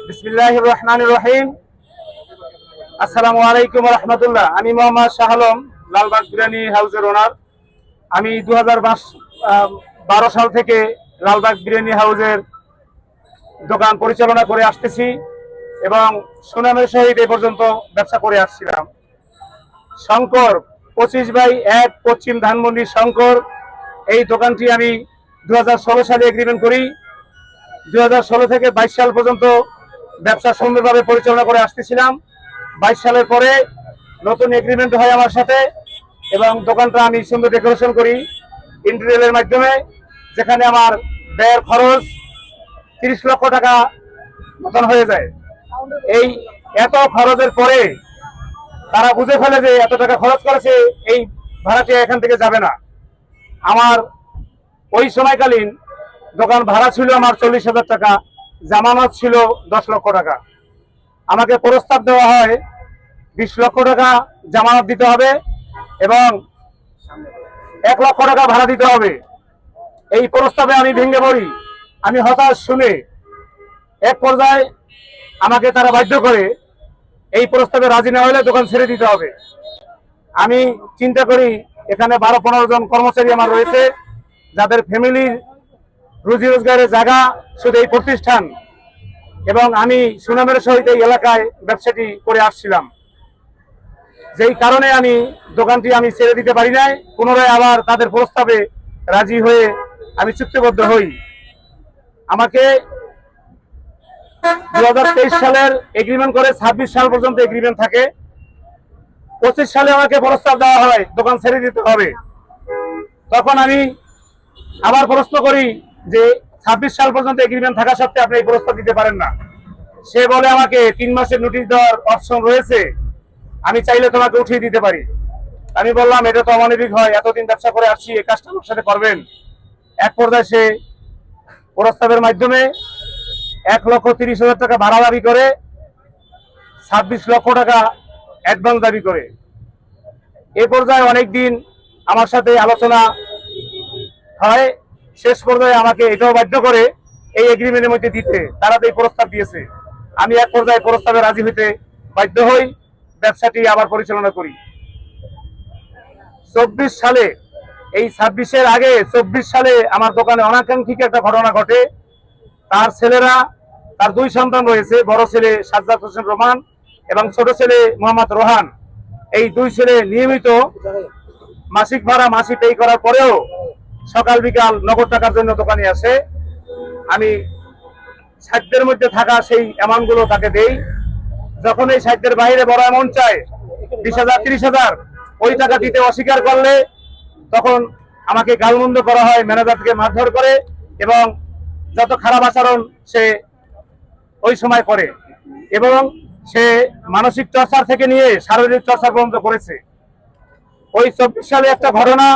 বিসমিল্লাহির রহমানির রহিম। আসসালামু আলাইকুম ওয়া রাহমাতুল্লাহ। আমি মোহাম্মদ শাহ আলম, লালবাগ বিরিয়ানি হাউসের ওনার। আমি 2012 সাল থেকে লালবাগ বিরিয়ানি হাউসের দোকান পরিচালনা করে আসতেছি এবং সুনামের সহিত এ পর্যন্ত ব্যবসা করে আসছিলাম। শঙ্কর 25/1 পশ্চিম ধানমন্ডি শঙ্কর, এই দোকানটি আমি 2016 সালে এগ্রিমেন্ট করি। 2016 থেকে 22 সাল পর্যন্ত ব্যবসা সুন্দরভাবে পরিচালনা করে আসতেছিলাম। 22 সালের পরে নতুন এগ্রিমেন্ট হয় আমার সাথে এবং দোকানটা আমি সুন্দর ডেকোরেশন করি ইন্টেরিয়রের মাধ্যমে, যেখানে আমার ব্যয়ের খরচ 30 লক্ষ টাকা মতন হয়ে যায়। এই এত খরচের পরে তারা বুঝে ফেলে যে এত টাকা খরচ করেছে, এই ভাড়াটি এখান থেকে যাবে না। আমার ওই সময়কালীন দোকান ভাড়া ছিল আমার 40,000 টাকা, জামানত ছিল 10 লক্ষ টাকা। আমাকে প্রস্তাব দেওয়া হয় 20 লক্ষ টাকা জামানত দিতে হবে এবং 1 লক্ষ টাকা ভাড়া দিতে হবে। এই প্রস্তাবে আমি ভেঙে পড়ি। আমি হতাশ শুনে এক পর্যায়ে আমাকে তারা বাধ্য করে এই প্রস্তাবে রাজি না হলে দোকান ছেড়ে দিতে হবে। আমি চিন্তা করি এখানে 12-15 জন কর্মচারী আমার রয়েছে, যাদের ফ্যামিলির রুজি রোজগারের জায়গা শুধু এই প্রতিষ্ঠান, এবং আমি সুনামের সহিত এই এলাকায় ব্যবসাটি করে আসছিলাম। যেই কারণে আমি দোকানটি ছেড়ে দিতে পারি নাই। পুনরায় আবার তাদের প্রস্তাবে রাজি হয়ে আমি চুক্তিবদ্ধ হই। আমাকে 2023 সালের এগ্রিমেন্ট করে 26 সাল পর্যন্ত এগ্রিমেন্ট থাকে। 25 সালে আমাকে প্রস্তাব দেওয়া হয় দোকান ছেড়ে দিতে হবে। তখন আমি আবার প্রশ্ন করি যে 26 সাল পর্যন্ত এগ্রিমেন্ট থাকা সত্ত্বেও আপনি এই প্রস্তাব দিতে পারেন না। সে বলে আমাকে 3 মাসের নোটিশ দেওয়ার অপশন রয়েছে, আমি চাইলে তোমাকে উঠিয়ে দিতে পারি। আমি বললাম এটা তো অমানবিক হয়, এতদিন ব্যবসা করে আসছি, এই কাজটা আমার সাথে করবেন। এক পর্যায়ে সে প্রস্তাবের মাধ্যমে 1,30,000 টাকা ভাড়া দাবি করে, 26 লক্ষ টাকা অ্যাডভান্স দাবি করে। এ পর্যায়ে অনেকদিন আমার সাথে আলোচনা হয়। শেষ পর্যায়ে আমাকে এটাও বাধ্য করে এই এগ্রিমেন্টের মধ্যে দিতে। তারা তো এই প্রস্তাব দিয়েছে। আমি এক পর্যায়ে প্রস্তাবে রাজি হইতে বাধ্য হই, ব্যবসাটি আবার পরিচালনা করি। 24 সালে, এই 26-এর আগে 24 সালে আমার দোকানে অনাকাঙ্ক্ষিত একটা ঘটনা ঘটে। তার ছেলেরা, তার 2 সন্তান রয়েছে, বড় ছেলে সাজ্জাদ হোসেন রোমান এবং ছোট ছেলে মোহাম্মদ রোহান। এই 2 ছেলে নিয়মিত মাসিক ভাড়া মাসিক পে করার পরেও সকাল বিকাল নগদ টাকার জন্য দোকানে আসে। আমি সাধ্যের মধ্যে থাকা সেই অ্যামাউন্ট গুলো তাকে দেই। যখন এই সাধ্যের বাইরে বড় অ্যামাউন্ট চায়, 20,000 30,000, ওই টাকা দিতে অস্বীকার করলে তখন আমাকে গালমন্দ করা হয়, ম্যানেজার থেকে মারধর করে এবং যত খারাপ আচরণ সে ওই সময় করে এবং সে মানসিক টর্চার থেকে নিয়ে শারীরিক টর্চার পর্যন্ত করেছে। ওই 24 সালে একটা ঘটনা,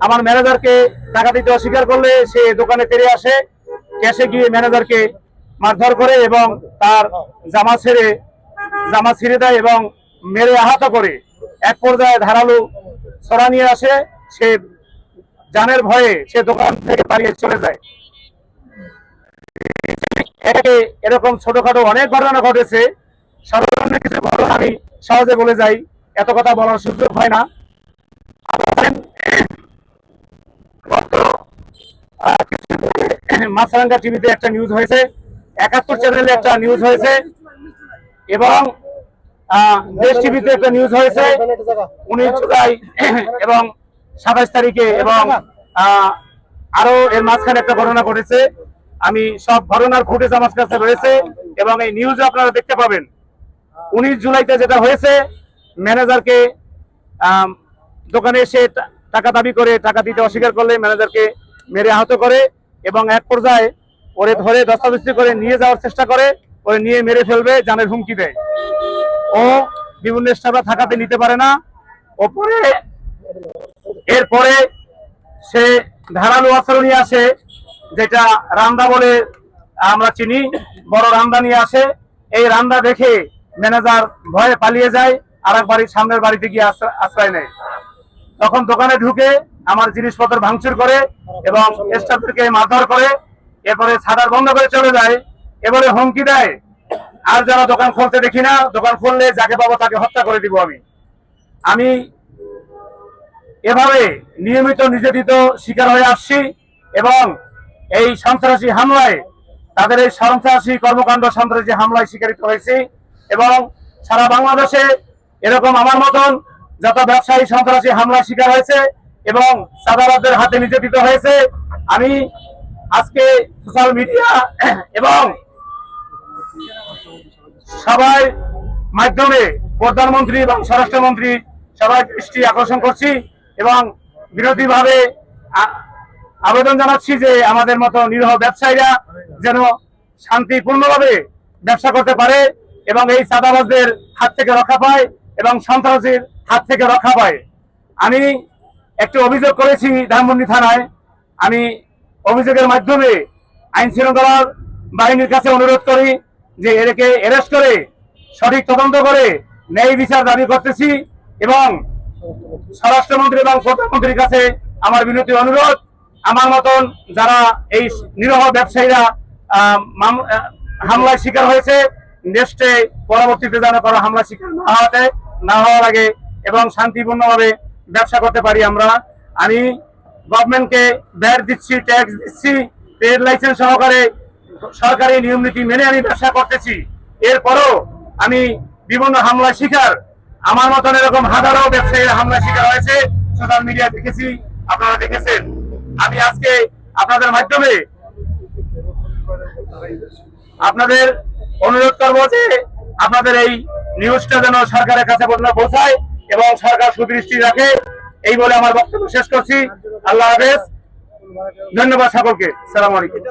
আমার ম্যানেজারকে টাকা দিতে অস্বীকার করলে সে দোকানে ফিরে আসে, ক্যাশে গিয়ে ম্যানেজারকে মারধর করে এবং তার জামা ছিঁড়ে দেয় এবং মেরে আহত করে। এক পর্যায়ে ধারালো ছড়া নিয়ে আসে, সে জানের ভয়ে সে দোকান থেকে পালিয়ে চলে যায়। এরকম ছোটখাটো অনেক ঘটনা ঘটেছে। সাধারণ কিছু ঘটনা আমি সহজে বলে যাই, এত কথা বলার সুযোগ হয় না। মাছরাঙ্গা টিভিতে একটা নিউজ হয়েছে, 71 চ্যানেলে একটা নিউজ হয়েছে এবং দেশ টিভিতে একটা নিউজ হয়েছে 19 জুলাই এবং 27 তারিখে, এবং আরো এর মাঝখানে একটা ঘটনা ঘটেছে। আমি সব ঘটনার ফুটেজ আমার কাছে রয়েছে এবং এই নিউজে আপনারা দেখতে পাবেন। 19 জুলাইতে যেটা হয়েছে, ম্যানেজারকে দোকানে এসে টাকা দাবি করে, টাকা দিতে অস্বীকার করলে ম্যানেজারকে মেরে আহত করে এবং এক পর্যায়ে ওরে ধরে দস্তাবেজি করে নিয়ে যাওয়ার চেষ্টা করে, ওরে নিয়ে মেরে ফেলবে, জানের হুমকি দেয়। ও বিভিন্ন স্টাফরা থাকাতে নিতে পারে না। এরপরে সে ধারালো অস্ত্র নিয়ে আসে, যেটা রান্দা বলে আমরা চিনি, বড় রান্দা নিয়ে আসে। এই রান্দা দেখে ম্যানেজার ভয়ে পালিয়ে যায়, আর এক বাড়ির সামনের বাড়িতে গিয়ে আশ্রয় নেয়। তখন দোকানে ঢুকে আমার জিনিসপত্র ভাঙচুর করে এবং স্টাফদেরকে মারধর করে, এরপরে ছাড়ার বন্ধ করে চলে যায়। এবারে হুমকি দেয় আর যারা দোকান খুলতে দেখি না, দোকান খুললে যাকে পাবো তাকে হত্যা করে দিব। আমি এভাবে নিয়মিত নির্যাতিত শিকার হয়ে আসছি এবং এই সন্ত্রাসী হামলায়, তাদের এই সন্ত্রাসী কর্মকাণ্ড, সন্ত্রাসী হামলায় শিকারিত হয়েছি এবং সারা বাংলাদেশে এরকম আমার মতন যত ব্যবসায়ী সন্ত্রাসী হামলায় শিকার হয়েছে এবং চাঁদাবাজদের হাতে নির্যাতিত হয়েছে। আমি আজকে সোশ্যাল মিডিয়া এবং সবাই মাধ্যমে প্রধানমন্ত্রী এবং স্বরাষ্ট্রমন্ত্রী সবার দৃষ্টি আকর্ষণ করছি এবং বিরোধীভাবে আবেদন জানাচ্ছি যে আমাদের মতো নিরীহ ব্যবসায়ীরা যেন শান্তিপূর্ণভাবে ব্যবসা করতে পারে এবং এই চাঁদাবাজদের হাত থেকে রক্ষা পায় এবং সন্ত্রাসীর হাত থেকে রক্ষা পায়। আমি একটি অভিযোগ করেছি ধানমন্ডি থানায়। আমি অভিযোগের মাধ্যমে আইন শৃঙ্খলা বাহিনীর কাছে অনুরোধ করি যে এদেরকে অ্যারেস্ট করে সঠিক তদন্ত করে ন্যায় বিচার দাবি করতেছি এবং স্বরাষ্ট্রমন্ত্রী এবং প্রধানমন্ত্রীর কাছে আমার বিনতি অনুরোধ, আমার মতন যারা এই নিরীহ ব্যবসায়ীরা হামলায় শিকার হয়েছে, নেক্সটে পরবর্তীতে যেন কারো হামলা শিকার না হওয়ার আগে এবং শান্তিপূর্ণভাবে ব্যবসা করতে পারি আমরা। আমি গভর্নমেন্টকে ভ্যাট দিচ্ছি, ট্যাক্স দিচ্ছি, ট্রেড লাইসেন্স সহকারে সরকারি নিয়ম নীতি মেনে আমি ব্যবসা করতেছি। এরপরও আমি বিভিন্ন হামলা শিকার, আমার মতন এরকম হাজারো ব্যবসায়ীর হামলা শিকার হয়েছে, সোশ্যাল মিডিয়া দেখেছি, আপনারা দেখেছেন। আমি আজকে আপনাদের মাধ্যমে আপনাদের অনুরোধ করবো যে আপনাদের এই নিউজটা যেন সরকারের কাছে পৌঁছায় এবং সরকার সুদৃষ্টি রাখে। এই বলে আমার বক্তব্য শেষ করছি। আল্লাহ হাফেজ, ধন্যবাদ সকলকে। সালাম আলাইকুম।